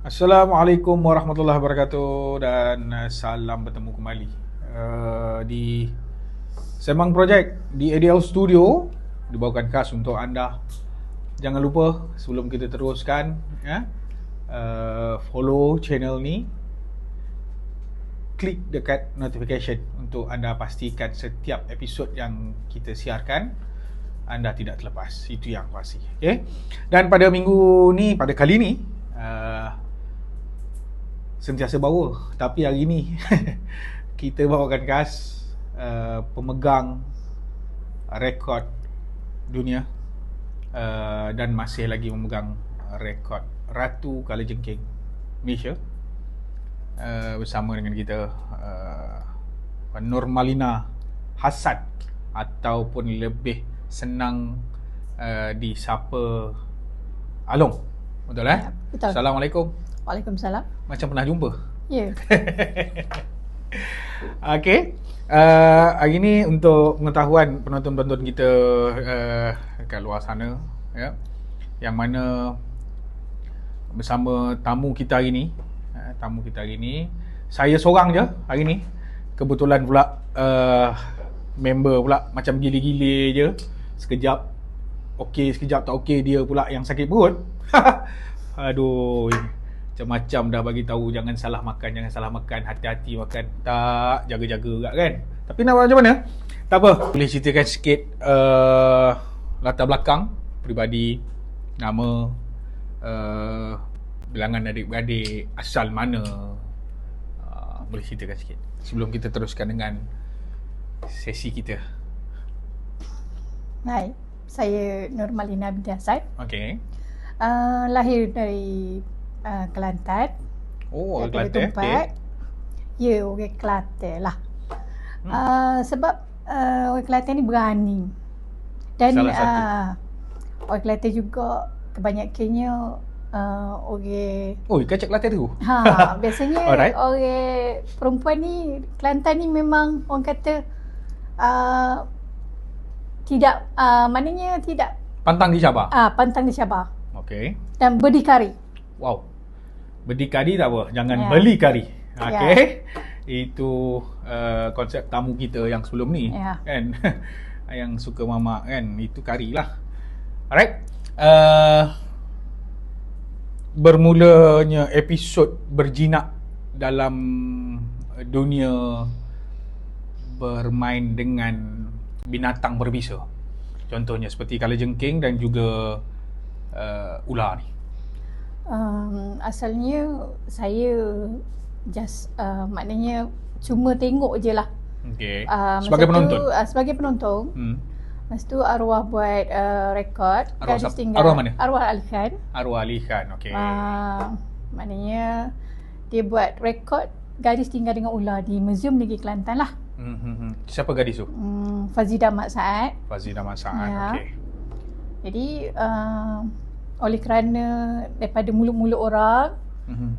Assalamualaikum warahmatullahi wabarakatuh dan salam bertemu kembali di Semang Project di ADL Studio, dibawakan khas untuk anda. Jangan lupa sebelum kita teruskan follow channel ni, klik dekat notification untuk anda pastikan setiap episod yang kita siarkan anda tidak terlepas. Itu yang pasti. Okay? Dan pada minggu ni, pada kali ni sentiasa bawa, tapi hari ni kita bawakan khas pemegang rekod dunia dan masih lagi memegang rekod Ratu Kalajengking Malaysia, bersama dengan kita Nurmalina Hassan, ataupun lebih senang disapa Along. Betul Ya, betul. Assalamualaikum. Waalaikumsalam. Macam pernah jumpa. Ya. Okey. Hari ni untuk pengetahuan penonton-penonton kita kat luar sana, ya, yang mana bersama tamu kita hari ni, saya seorang je hari ni. Kebetulan pula member pula macam gile-gile je. Sekejap okey, sekejap tak okey, dia pula yang sakit perut. Aduh, macam-macam dah bagi tahu jangan salah makan, hati-hati makan. Tak, jaga-jaga juga kan. Tapi nak buat macam mana? Tak apa, boleh ceritakan sikit latar belakang peribadi, nama, bilangan adik-beradik, asal mana. Boleh ceritakan sikit sebelum kita teruskan dengan sesi kita. Baik. Saya Nurmalina binti Hassan. Okey. Lahir dari Kelantan. Oh, Daripada Kelantan. Tumpat. Ya, orang Kelantan lah. Sebab orang Kelantan ni berani. Dan Salah satu. orang Kelantan juga kebanyakannya orang Kacak Kelantan tu. biasanya Alright. orang perempuan ni Kelantan ni memang orang kata tidak maknanya tidak Pantang dicabar. pantang dicabar Okey. dan berdikari. Wow. Berdikari tak apa, jangan Ya. beli kari. Ya. Okey. Itu konsep tamu kita yang sebelum ni, Ya. kan. Yang suka mamak kan, itu kari lah. Alright. Bermulanya episod berjinak dalam dunia bermain dengan binatang berbisa. Contohnya seperti kalajengking dan juga ular ni. Asalnya saya just maknanya cuma tengok je lah. Okey. Masa Sebagai tu, penonton. sebagai penonton. Masa tu arwah buat rekod. Arwah gadis siapa? tinggal. Arwah mana? Arwah Ali Khan. Arwah Ali Khan. Okey. Maknanya dia buat rekod gadis tinggal dengan ular di Museum Negeri Kelantan lah. Siapa gadis tu? Fazida Mat Saad. Fazida Mat Saad. Ya. Okey. Jadi oleh kerana daripada mulut-mulut orang,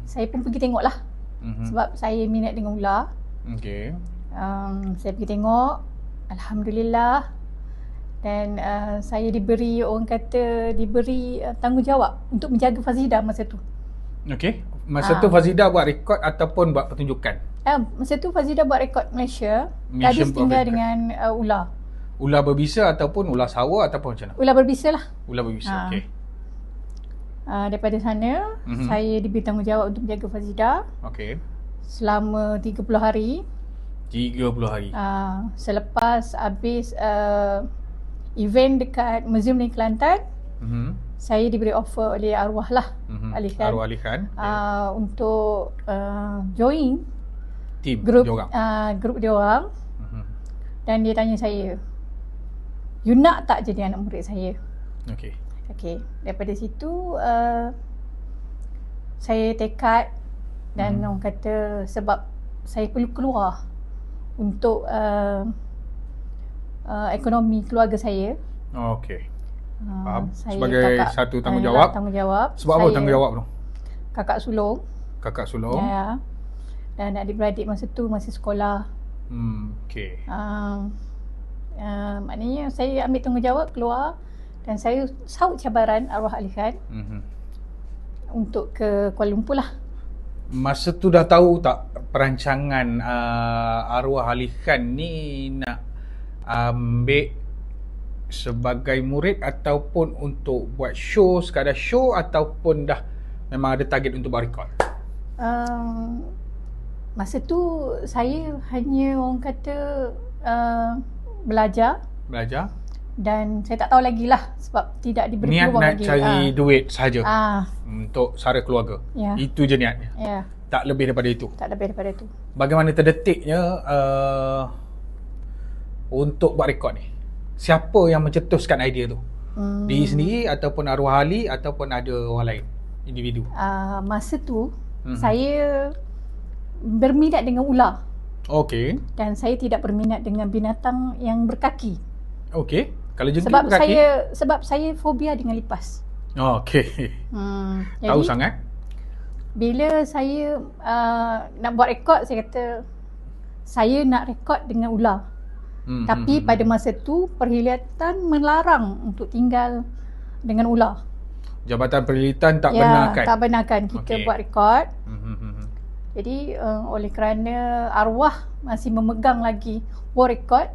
saya pun pergi tengok lah. Sebab saya minat dengan ular. Okey. Saya pergi tengok, alhamdulillah. Dan saya diberi, orang kata diberi tanggungjawab untuk menjaga Fazida masa tu. Okey. Masa tu Fazida buat rekod ataupun buat pertunjukan? Masa tu Fazida buat rekod Malaysia. Malaysia Gadis tinggal buat rekod. dengan ular. Ular berbisa ataupun ular sawa ataupun macam mana? Ular berbisa lah. Ular berbisa. Okey. Daripada sana, saya diberi tanggungjawab untuk menjaga Fazida Okey. selama 30 hari. 30 hari. Selepas habis event dekat Museum Negeri Kelantan, saya diberi offer oleh arwah lah, Ali Khan, Arwah Ali Khan. untuk join Tim grup diorang. grup dia orang. Dan dia tanya saya, you nak tak jadi anak murid saya? Okey. Okey, daripada situ saya tekad dan orang kata sebab saya perlu keluar untuk ekonomi keluarga saya. Okey. Faham. Saya Sebagai satu tanggungjawab. Tanggungjawab. Sebab apa tanggungjawab tu? Kakak sulung. Kakak sulung. Ya. Dan adik-beradik masa tu masih sekolah. Okey. Maknanya saya ambil tanggungjawab keluar dan saya sahut cabaran arwah Ali Khan untuk ke Kuala Lumpur lah. Masa tu dah tahu tak perancangan arwah Ali Khan ni nak ambil sebagai murid ataupun untuk buat show, sekadar show, ataupun dah memang ada target untuk buat rekod? Masa tu saya hanya orang kata belajar dan saya tak tahu lagi lah sebab tidak diberi niat peluang nak lagi. cari duit sahaja untuk sara keluarga. Ya. Itu je niatnya. Ya, Tak lebih daripada itu. tak lebih daripada itu. Bagaimana terdetiknya untuk buat rekod ni? Siapa yang mencetuskan idea tu? Diri sendiri ataupun arwah Ali ataupun ada orang lain, individu? Masa tu saya berminat dengan ular Okey. dan saya tidak berminat dengan binatang yang berkaki. Okey. Kalau jengking Sebab berkaki? saya fobia dengan lipas. Okey. Tahu Jadi sangat. bila saya nak buat rekod, saya kata saya nak rekod dengan ular. Tapi pada masa tu perkhidmatan melarang untuk tinggal dengan ular. Jabatan Perkhidmatan tak benarkan. Tak benarkan kita buat rekod. Jadi oleh kerana arwah masih memegang lagi world record,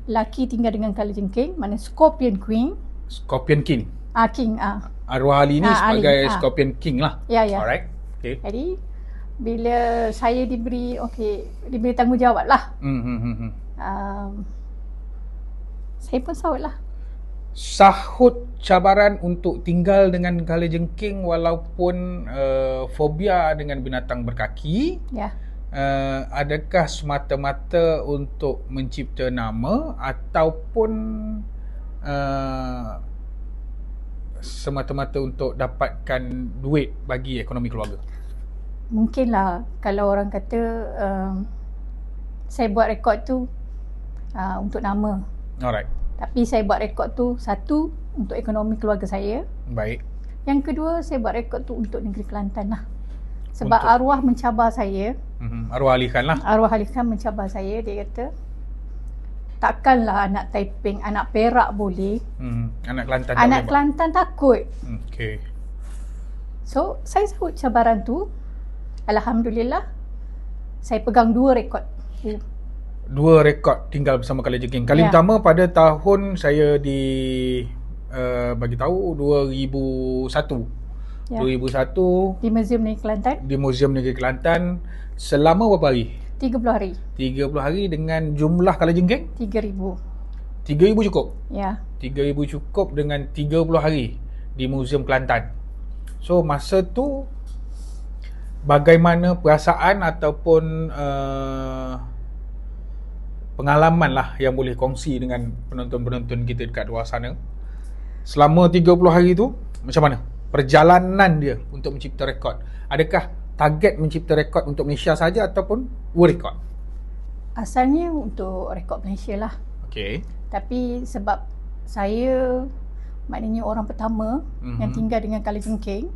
laki tinggal dengan kalajengking, mana Scorpion Queen. Scorpion King. King. Arwah Ali ni sebagai Ali. Scorpion King lah. Ya. Alright. Okay. Jadi bila saya diberi tanggungjawab lah. Saya pun sahut lah. Sahut cabaran untuk tinggal dengan kalajengking walaupun fobia dengan binatang berkaki. Ya. Adakah semata-mata untuk mencipta nama ataupun semata-mata untuk dapatkan duit bagi ekonomi keluarga? Mungkinlah kalau orang kata saya buat rekod tu untuk nama. Alright. Tapi saya buat rekod tu, satu, untuk ekonomi keluarga saya. Baik. Yang kedua, saya buat rekod tu untuk negeri Kelantan lah. Sebab Untuk- arwah mencabar saya. Arwah Ali Khan lah. Arwah Ali Khan mencabar saya. Dia kata, takkanlah anak Taiping, anak Perak boleh. Anak Kelantan tak Anak boleh Kelantan takut. buat. Okay. So, saya sahut cabaran tu. Alhamdulillah, saya pegang 2 rekod. 2 rekod tinggal bersama kalajengking. Kali Ya. pertama pada tahun saya bagi tahu 2001. Ya. 2001 Di Museum Negeri Kelantan, di Museum Negeri Kelantan selama berapa hari? 30 hari. 30 hari dengan jumlah kalajengking 3,000. 3,000 cukup. Ya. 3,000 cukup dengan 30 hari di Museum Kelantan. So masa tu bagaimana perasaan ataupun pengalaman lah yang boleh kongsi dengan penonton-penonton kita dekat luar sana selama 30 hari tu? Macam mana perjalanan dia untuk mencipta rekod? Adakah target mencipta rekod untuk Malaysia saja ataupun world record? Asalnya untuk rekod Malaysia lah. Okay. Tapi sebab saya maknanya orang pertama yang tinggal dengan kalajengking,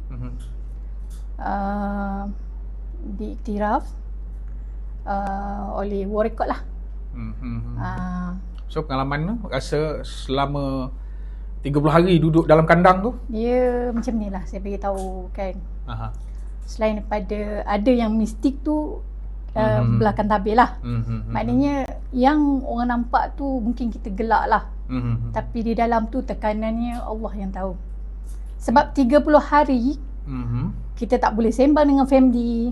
diiktiraf oleh world record lah. So pengalaman tu rasa selama 30 hari duduk dalam kandang tu? Dia macam ni lah saya beritahu kan. Aha. Selain daripada ada yang mistik tu belakang tabir lah. Maknanya yang orang nampak tu mungkin kita gelak lah. Tapi di dalam tu tekanannya Allah yang tahu. Sebab 30 hari kita tak boleh sembang dengan family.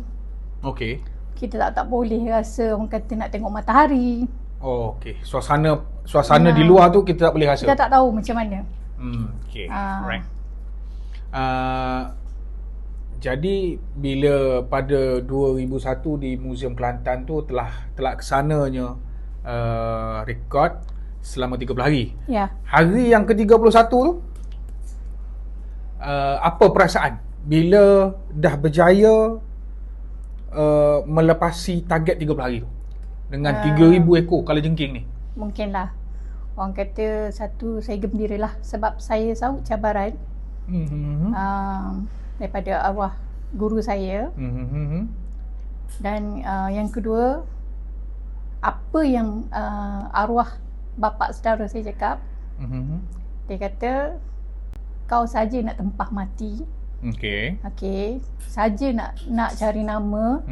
Okay. Kita tak boleh rasa orang kata nak tengok matahari. Oh, okay. Suasana di luar tu kita tak boleh rasa. Kita tak tahu macam mana. Okay. Right. Jadi bila pada 2001 di Museum Kelantan tu telah kesananya rekod selama 30 hari. Ya. Hari yang ke-31 tu apa perasaan bila dah berjaya melepasi target 30 hari tu dengan 3,000 ekor kalajengking ni? Mungkinlah. Orang kata satu, saya gembira lah sebab saya sahut cabaran daripada arwah guru saya. Dan yang kedua, apa yang arwah bapa saudara saya cakap, dia kata kau saja nak tempah mati, Okey. Okey, saja nak cari nama.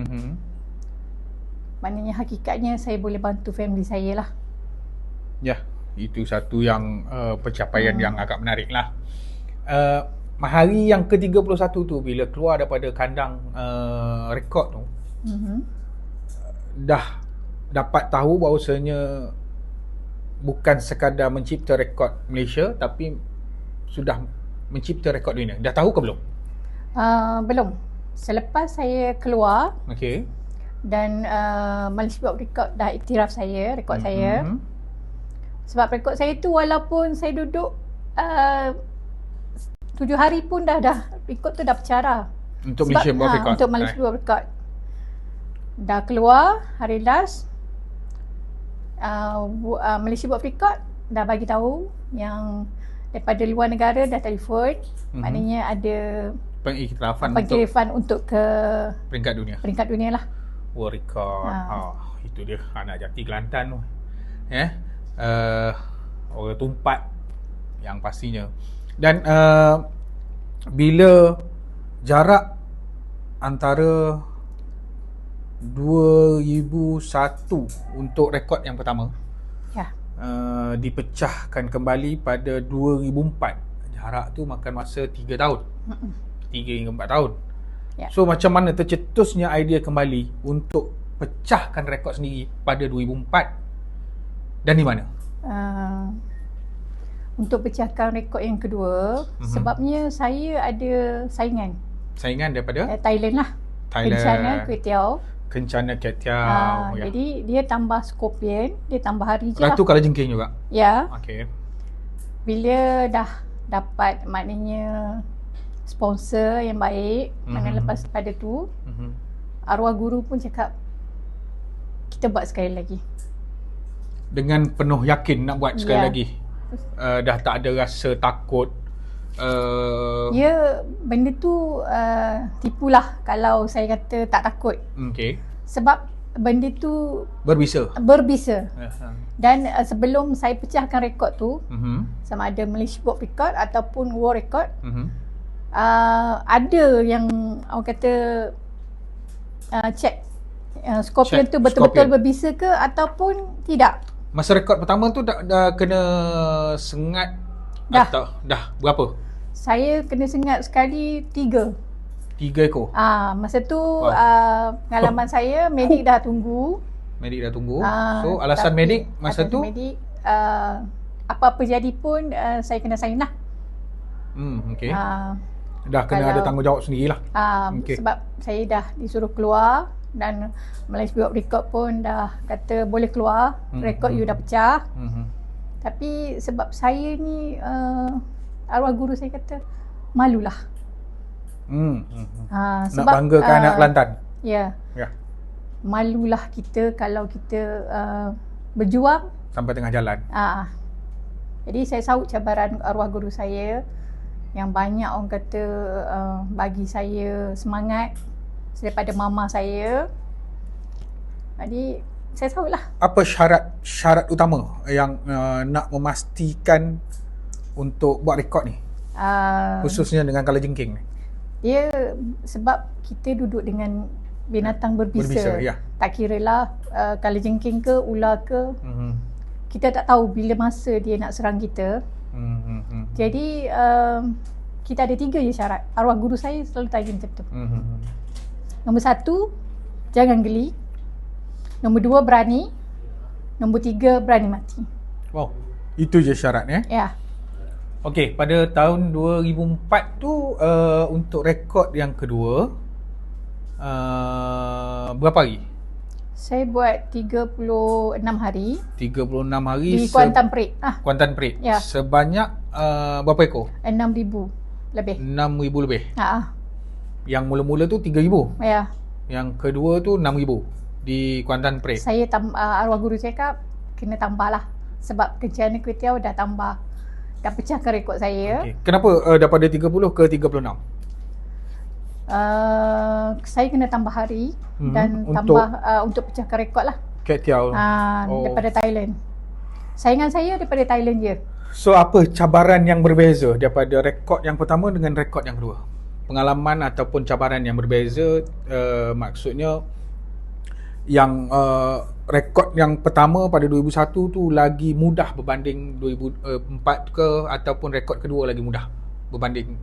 Maknanya hakikatnya saya boleh bantu family saya lah. Ya, itu satu yang pencapaian yang agak menarik lah. Hari yang ke-31 tu bila keluar daripada kandang rekod tu, dah dapat tahu bahawasanya bukan sekadar mencipta rekod Malaysia tapi sudah mencipta rekod dunia. Dah tahu ke belum? Belum. Selepas saya keluar, Okey. dan Malaysia Book of Record dah iktiraf saya, rekod saya. Sebab rekod saya tu walaupun saya duduk 7 hari pun dah rekod tu dah bercara. Untuk Malaysia Book of Record. Untuk Malaysia Book of Record. Dah keluar hari last, Malaysia Book of Record dah bagi tahu yang daripada luar negara dah telefon. Maknanya ada pengiktirafan untuk ke peringkat dunia lah. World Record. Itu dia anak jati Kelantan tu. Orang tumpat yang pastinya. Dan bila jarak antara 2001 untuk rekod yang pertama dipecahkan kembali pada 2004, jarak tu makan masa 3 tahun. 3 hingga 4 tahun. So macam mana tercetusnya idea kembali untuk pecahkan rekod sendiri pada 2004 dan di mana? Untuk pecahkan rekod yang kedua, sebabnya saya ada saingan daripada Thailand lah. Kencana Kway Teow. Kencana Kway Teow. Jadi dia tambah Scorpion, dia tambah hari je lah. Itu kalajengking juga? Ya. Okey. Bila dah dapat maknanya sponsor yang baik, mana lepas pada tu arwah guru pun cakap kita buat sekali lagi. Dengan penuh yakin nak buat sekali lagi. Dah tak ada rasa takut. Benda tu tipulah kalau saya kata tak takut. Okey. Sebab benda tu berbisa. Dan sebelum saya pecahkan rekod tu, sama ada Malaysia Book Record ataupun World Record, ada yang orang kata check Scorpion tu betul-betul berbisa ke ataupun tidak. Masa rekod pertama tu dah kena sengat atau dah berapa? Saya kena sengat sekali 3 ekor. Masa tu pengalaman saya medik dah tunggu. So alasan medik masa tu apa-apa jadi pun saya kena sign lah. Okey. Dah kena ada tanggungjawab sendirilah. Sebab saya dah disuruh keluar dan Malaysia Book of Record pun dah kata boleh keluar, rekod you dah pecah. Tapi sebab saya ni arwah guru saya kata malulah. Nak banggakan anak Kelantan. Ya. Malulah kita kalau kita berjuang sampai tengah jalan. Jadi saya sahut cabaran arwah guru saya yang banyak orang kata bagi saya semangat daripada mama saya. Jadi saya sahutlah. Apa syarat utama yang nak memastikan untuk buat rekod ni? Khususnya dengan kalajengking ni. Dia sebab kita duduk dengan binatang berbisa. Tak kiralah kalajengking ke ular ke. Kita tak tahu bila masa dia nak serang kita. Jadi kita ada 3 je syarat. Arwah guru saya selalu tanya macam tu. Nombor 1, jangan geli. Nombor 2, berani. Nombor 3, berani mati. Wow, itu je syaratnya. Ya. Okey, pada tahun 2004 tu untuk rekod yang kedua berapa hari? Saya buat 36 hari. 36 hari di Kuantan Perik. Kuantan Perik. Ya. Sebanyak berapa ekor? 6,000 lebih. 6,000 lebih. Yang mula-mula tu 3,000. Ya. Yang kedua tu 6,000 di Kuantan Perik. Saya arwah guru cakap kena tambah lah. Sebab Kencana Kway Teow dah tambah. Dah pecahkan rekod saya. Kenapa daripada 30 ke 36? Saya kena tambah hari dan tambah untuk pecahkan rekod lah. Kway Teow. Daripada Thailand. Saingan saya daripada Thailand je. So apa cabaran yang berbeza daripada rekod yang pertama dengan rekod yang kedua? pengalaman ataupun cabaran yang berbeza, maksudnya yang rekod yang pertama pada 2001 tu lagi mudah berbanding 2004 ke, ataupun rekod kedua lagi mudah berbanding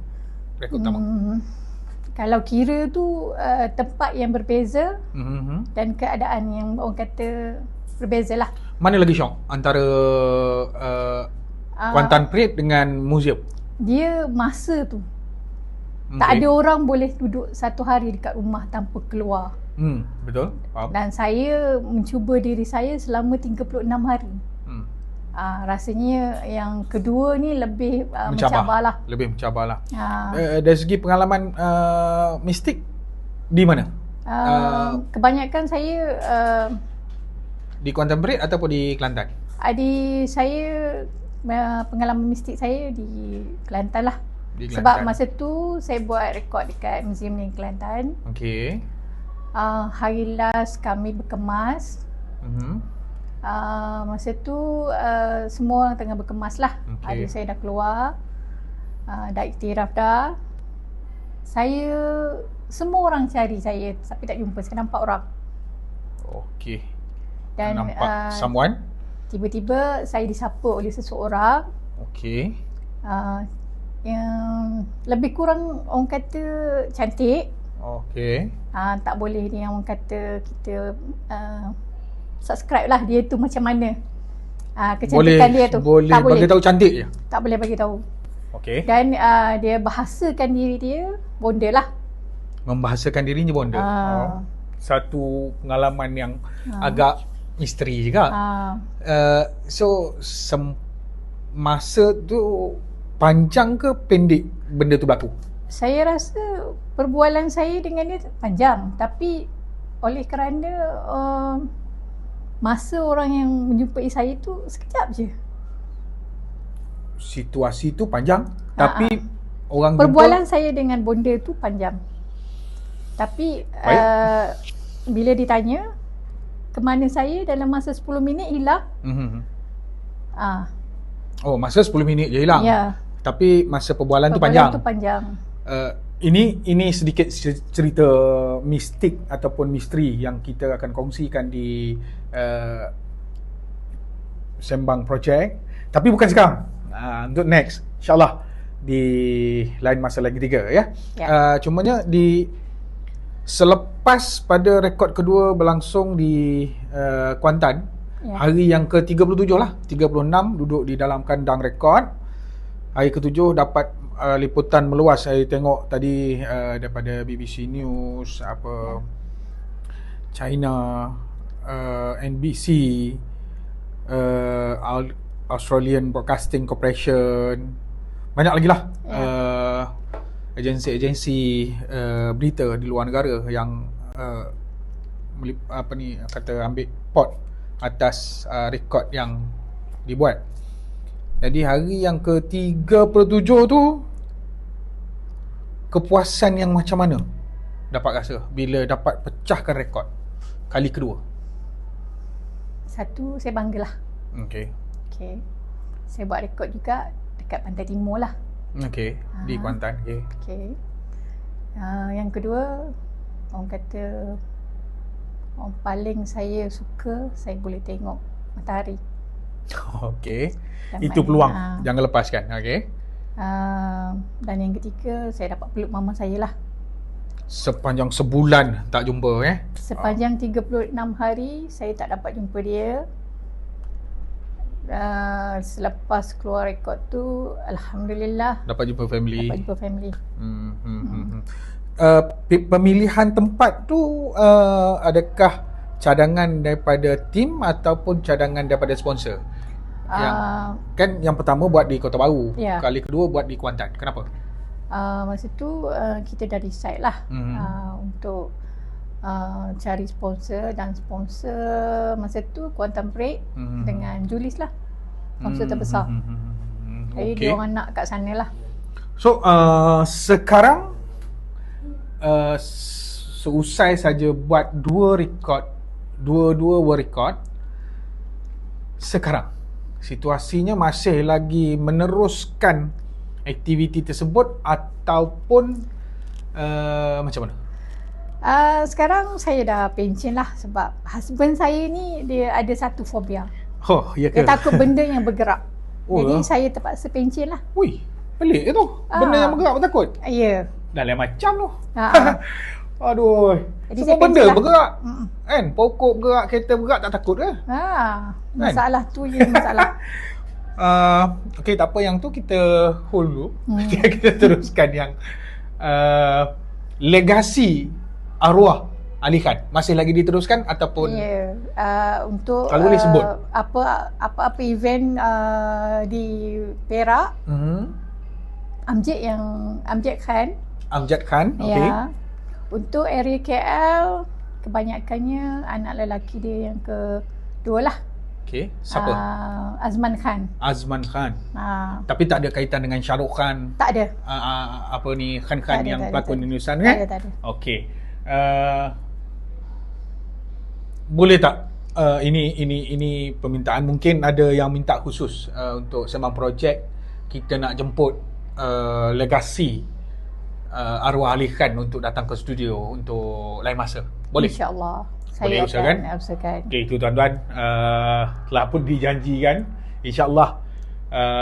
rekod pertama? Kalau kira tu tempat yang berbeza dan keadaan yang orang kata berbeza lah. Mana lagi syok antara Kuantan Parade dengan museum? Dia masa tu tak ada orang boleh duduk satu hari dekat rumah tanpa keluar. Betul. Faham. Dan saya mencuba diri saya selama 36 hari. Rasanya yang kedua ni lebih mencabar lah. Lebih mencabar lah. Dari segi pengalaman mistik di mana? Kebanyakan saya di Kuantan Parade ataupun di Kelantan? Pengalaman mistik saya di Kelantan lah. Sebab masa tu saya buat rekod dekat Museum di Kelantan. Okey. Hari last kami berkemas. Masa tu semua orang tengah berkemas lah. Adik saya dah keluar, dah iktiraf dah. Semua orang cari saya tapi tak jumpa. Saya nampak orang. Okey. Dan nampak someone? Tiba-tiba saya disapa oleh seseorang. Okey. Yang lebih kurang orang kata cantik. Okey. Tak boleh ni orang kata kita subscribe lah dia tu macam mana. Kecantikan dia tu. Boleh tak bagi tahu cantik je? Tak boleh bagi tahu. Okey. Dan dia bahasakan diri dia bonda lah. Membahasakan dirinya bonda. Satu pengalaman yang agak misteri juga. So masa tu panjang ke pendek benda tu berlaku? Saya rasa perbualan saya dengan dia panjang, tapi oleh kerana masa orang yang menjumpai saya tu sekejap je. Situasi tu panjang, tapi orang perbualan saya dengan bonda tu panjang. Tapi bila ditanya ke mana saya dalam masa 10 minit hilang. Oh, masa 10 minit je hilang. Ya. Tapi masa perbualan tu panjang. Tu panjang. Ini sedikit cerita mistik ataupun misteri yang kita akan kongsikan di Sembang Projek. Tapi bukan sekarang. Untuk next, insyaAllah di lain masa lagi ketiga ya. Cumanya selepas pada rekod kedua berlangsung di Kuantan, hari yang ke-37 lah, 36 duduk di dalam kandang rekod. Hari ke-7 dapat liputan meluas. Saya tengok tadi daripada BBC News, China, NBC, Australian Broadcasting Corporation, banyak lagi lah agensi-agensi berita di luar negara yang ambil pot atas rekod yang dibuat. Jadi hari yang ke-37 tu, kepuasan yang macam mana dapat rasa bila dapat pecahkan rekod kali kedua? Satu, saya banggalah. Okey. Saya buat rekod juga dekat Pantai Timur lah. Okey, di Kuantan. Okey. Yang kedua, orang kata orang paling saya suka, saya boleh tengok matahari. Okey. Itu peluang, jangan lepaskan. Okey. Dan yang ketiga, saya dapat peluk mama saya lah. Sepanjang sebulan tak jumpa Sepanjang 36 hari saya tak dapat jumpa dia. Selepas keluar rekod tu, alhamdulillah dapat jumpa family. Pemilihan tempat tu adakah cadangan daripada tim ataupun cadangan daripada sponsor? Yang pertama buat di Kota Baru, kali kedua buat di Kuantan. Kenapa? Masa tu kita dah decide lah untuk cari sponsor, dan sponsor masa tu Kuantan Parade dengan Julis lah, sponsor terbesar. Jadi dia orang nak kat sana lah. So sekarang seusai saja buat dua world record, sekarang situasinya masih lagi meneruskan aktiviti tersebut ataupun macam mana? Sekarang saya dah pencen lah sebab husband saya ni dia ada satu fobia. Oh, ya ke? Dia takut benda yang bergerak. Oh, Jadi saya terpaksa pencen lah. Ui, pelik ke tu? Benda yang bergerak pun takut? Ya. Dah lain macam tu. Jadi Aduh. Semua saya benda pencen lah. bergerak. Kan? Pokok bergerak, kereta bergerak tak takut ke? Masalah tu je masalah. Okay, tak apa, yang tu kita hold dulu. Kita teruskan yang legasi arwah Ali Khan. Masih lagi diteruskan ataupun untuk kalau boleh sebut apa event di Perak, Amjad Khan, okey. Untuk area KL kebanyakannya anak lelaki dia yang kedua lah. Okey, siapa? Azman Khan. Tapi tak ada kaitan dengan Shah Rukh Khan. Tak ada. Khan yang pelakon Indonesia kan? Tak ada. Okey. Boleh tak ini permintaan, mungkin ada yang minta khusus untuk Sembang Projek kita nak jemput legasi arwah Ali Khan untuk datang ke studio untuk lain masa. Boleh? InsyaAllah. Boleh usahakan? Okey, itu tuan-tuan, telah pun dijanjikan. InsyaAllah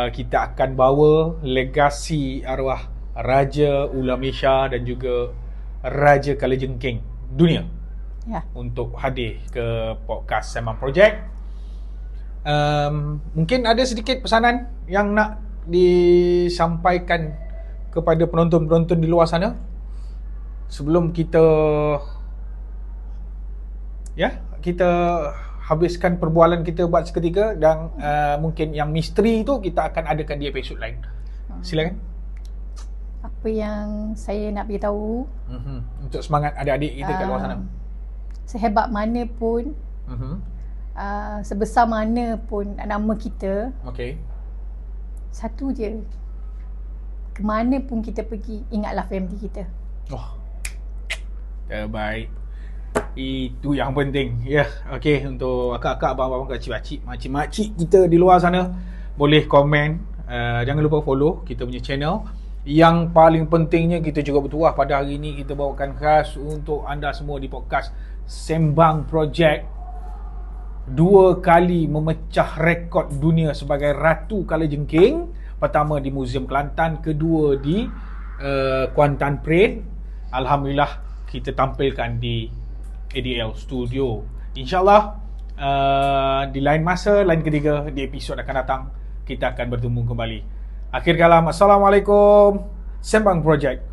kita akan bawa legasi arwah Raja Ular Malaysia dan juga Raja Kalajengking dunia untuk hadir ke podcast Sembang Projek. Mungkin ada sedikit pesanan yang nak disampaikan kepada penonton-penonton di luar sana sebelum kita habiskan perbualan kita buat seketika, dan mungkin yang misteri tu kita akan adakan di episod lain. Silakan. Apa yang saya nak beritahu untuk semangat adik-adik kita kat luar sana. Sehebat mana pun, sebesar mana pun nama kita, satu je, kemana pun kita pergi, ingatlah family kita. Terbaik. Itu yang penting. Okey, untuk akak-akak, abang-abang, kacik-makcik, makcik-makcik kita di luar sana, boleh komen. Jangan lupa follow kita punya channel. Yang paling pentingnya, kita juga bertuah pada hari ini kita bawakan khas untuk anda semua di podcast Sembang Projek. 2 kali memecah rekod dunia sebagai Ratu Kalajengking. Pertama di Museum Kelantan, kedua di Kuantan Parade. Alhamdulillah kita tampilkan di ADL Studio. InsyaAllah di lain masa, lain ketiga, di episod akan datang kita akan bertemu kembali. Akhir kalam, Assalamualaikum. Sembang Projek.